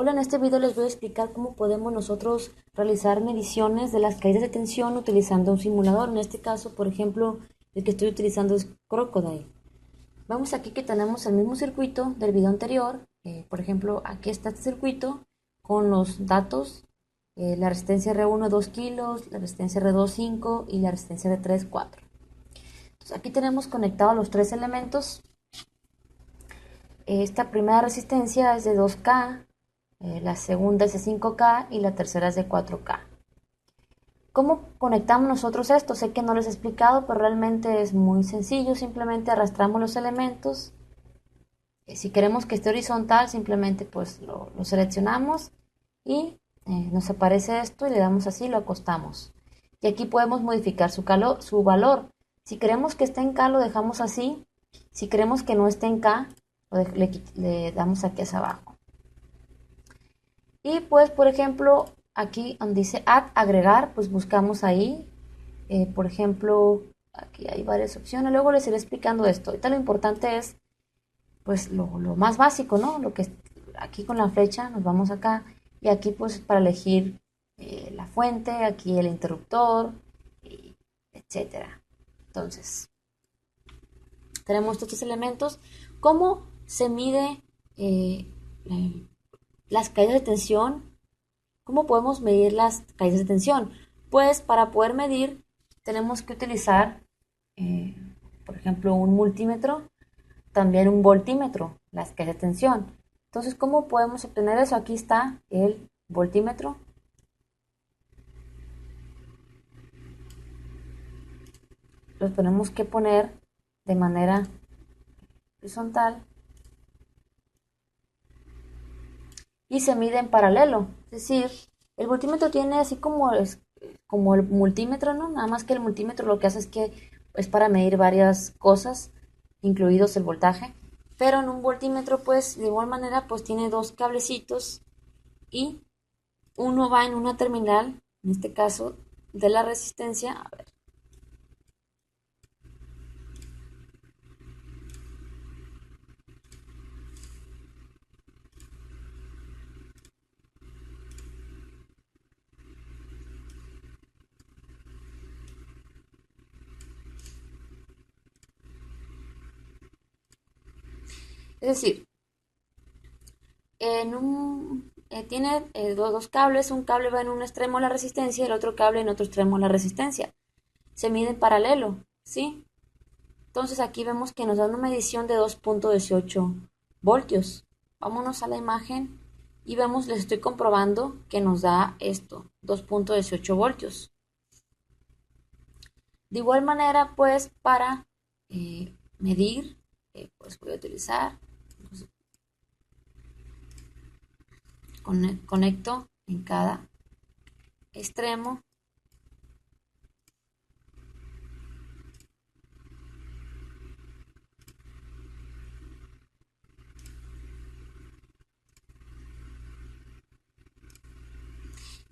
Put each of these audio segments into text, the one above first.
Hola, en este video les voy a explicar cómo podemos nosotros realizar mediciones de las caídas de tensión utilizando un simulador. En este caso, por ejemplo, el que estoy utilizando es Crocodile. Vemos aquí que tenemos el mismo circuito del video anterior. Por ejemplo, aquí está este circuito con los datos. La resistencia R1 2 kilos, la resistencia R2 5 y la resistencia R3 4. Entonces, aquí tenemos conectados los tres elementos. Esta primera resistencia es de 2K, la segunda es de 5K y la tercera es de 4K. ¿Cómo conectamos nosotros esto? Sé que no les he explicado, pero realmente es muy sencillo. Simplemente arrastramos los elementos. Si queremos que esté horizontal, simplemente pues lo seleccionamos y nos aparece esto y le damos así, lo acostamos. Y aquí podemos modificar su valor. Si queremos que esté en K, lo dejamos así. Si queremos que no esté en K, le damos aquí hacia abajo. Y pues, por ejemplo, aquí donde dice add, agregar, pues buscamos ahí. Por ejemplo, aquí hay varias opciones. Luego les iré explicando esto. Ahorita lo importante es, pues, lo más básico, ¿no? Lo que aquí con la flecha nos vamos acá. Y aquí, pues, para elegir la fuente, aquí el interruptor, etcétera. Entonces, tenemos estos tres elementos. ¿Cómo se mide las caídas de tensión? ¿Cómo podemos medir las caídas de tensión? Pues para poder medir tenemos que utilizar, eh, por ejemplo, un multímetro, también un voltímetro, las caídas de tensión. Entonces, ¿cómo podemos obtener eso? Aquí está el voltímetro. Los tenemos que poner de manera horizontal y se mide en paralelo. Es decir, el voltímetro tiene así como el multímetro, ¿no? Nada más que el multímetro lo que hace es que es para medir varias cosas, incluidos el voltaje. Pero en un voltímetro, pues, de igual manera, pues tiene dos cablecitos y uno va en una terminal, en este caso, de la resistencia. A ver, es decir, tiene dos cables, un cable va en un extremo de la resistencia y el otro cable en otro extremo de la resistencia. Se mide en paralelo, ¿sí? Entonces aquí vemos que nos da una medición de 2.18 voltios. Vámonos a la imagen y vemos, les estoy comprobando que nos da esto, 2.18 voltios. De igual manera, pues para medir, pues voy a utilizar, pues, conecto en cada extremo.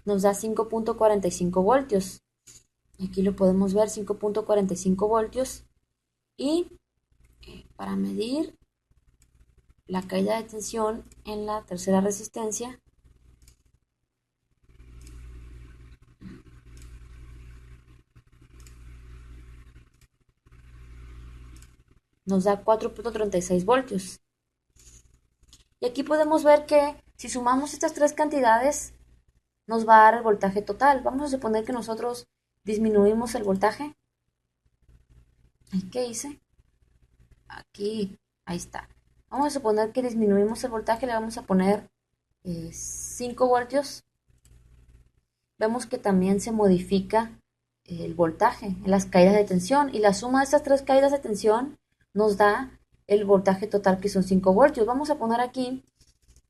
Nos da 5.45 voltios. Aquí lo podemos ver, 5.45 voltios. Y para medir la caída de tensión en la tercera resistencia, nos da 4.36 voltios. Y aquí podemos ver que si sumamos estas tres cantidades, nos va a dar el voltaje total. Vamos a suponer que nosotros disminuimos el voltaje. ¿Qué hice? Aquí, ahí está. Vamos a suponer que disminuimos el voltaje, le vamos a poner 5 voltios. Vemos que también se modifica el voltaje en las caídas de tensión y la suma de estas tres caídas de tensión nos da el voltaje total, que son 5 voltios. Vamos a poner aquí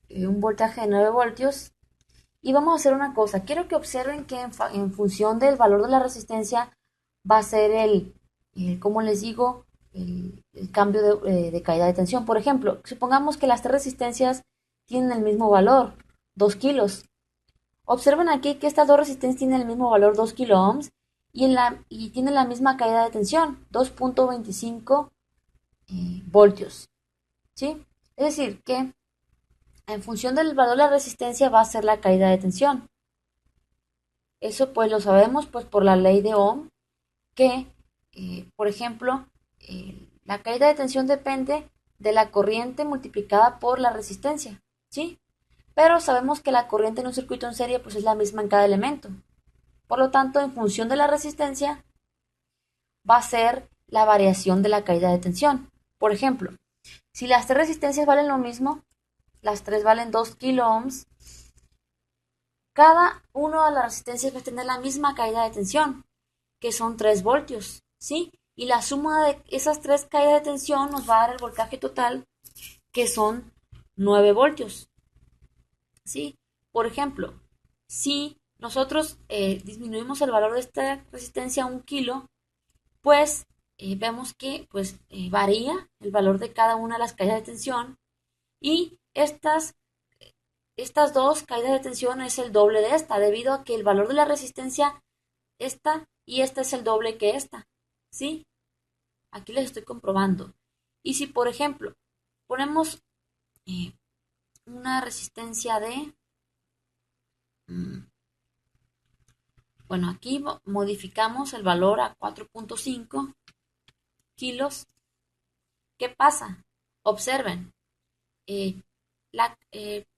un voltaje de 9 voltios y vamos a hacer una cosa. Quiero que observen que en función del valor de la resistencia va a ser como les digo, el cambio de caída de tensión. Por ejemplo, supongamos que las tres resistencias tienen el mismo valor, 2 kilos. Observen aquí que estas dos resistencias tienen el mismo valor, 2 kilo ohms, y tienen la misma caída de tensión, 2.25 voltios. ¿Sí? Es decir, que En función del valor de la resistencia va a ser la caída de tensión. Eso pues lo sabemos pues por la ley de Ohm, que por ejemplo la caída de tensión depende de la corriente multiplicada por la resistencia, ¿sí? Pero sabemos que la corriente en un circuito en serie pues es la misma en cada elemento. Por lo tanto, en función de la resistencia va a ser la variación de la caída de tensión. Por ejemplo, si las tres resistencias valen lo mismo, las tres valen 2 kilo ohms, cada una de las resistencias va a tener la misma caída de tensión, que son 3 voltios, ¿sí? Y la suma de esas tres caídas de tensión nos va a dar el voltaje total, que son 9 voltios, ¿sí? Por ejemplo, si nosotros disminuimos el valor de esta resistencia a 1 kilo, pues vemos que pues, varía el valor de cada una de las caídas de tensión y estas dos caídas de tensión es el doble de esta, debido a que el valor de la resistencia, esta y esta es el doble que esta, ¿sí? Aquí les estoy comprobando. Y si, por ejemplo, ponemos eh, una resistencia de, mm, bueno, aquí modificamos el valor a 4.5 kilos, ¿qué pasa? Observen,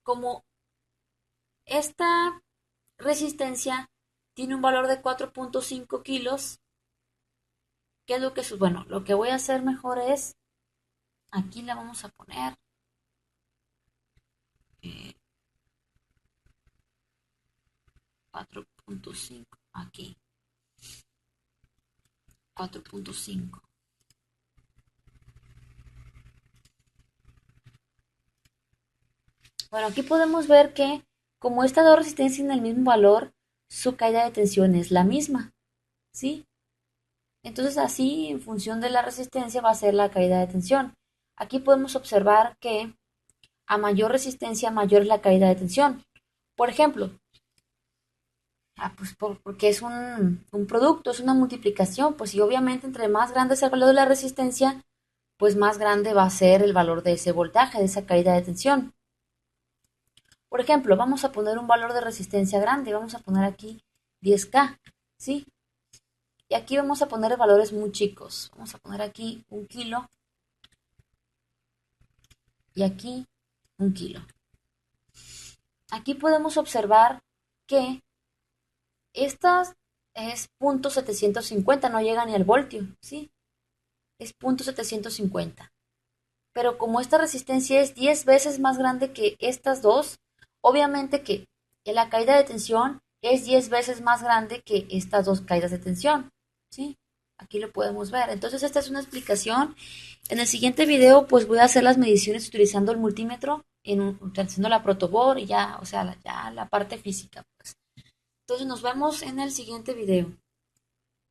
como esta resistencia tiene un valor de 4.5 kilos, ¿qué es lo que bueno, lo que voy a hacer mejor es, aquí le vamos a poner eh, 4.5, aquí, 4.5. Bueno, aquí podemos ver que como estas dos resistencias tienen el mismo valor, su caída de tensión es la misma, ¿sí? Entonces así, en función de la resistencia, va a ser la caída de tensión. Aquí podemos observar que a mayor resistencia, mayor es la caída de tensión. Por ejemplo, pues porque es un producto, es una multiplicación, pues y obviamente entre más grande sea el valor de la resistencia, pues más grande va a ser el valor de ese voltaje, de esa caída de tensión. Por ejemplo, vamos a poner un valor de resistencia grande, vamos a poner aquí 10K, ¿sí? Y aquí vamos a poner valores muy chicos, vamos a poner aquí 1 kilo y aquí 1 kilo. Aquí podemos observar que estas es 0.750, no llega ni al voltio, ¿sí? Es 0.750. Pero como esta resistencia es 10 veces más grande que estas dos, obviamente que la caída de tensión es 10 veces más grande que estas dos caídas de tensión, ¿sí? Aquí lo podemos ver. Entonces esta es una explicación. En el siguiente video pues voy a hacer las mediciones utilizando el multímetro, utilizando la protobor y ya, o sea, ya la parte física, pues. Entonces nos vemos en el siguiente video.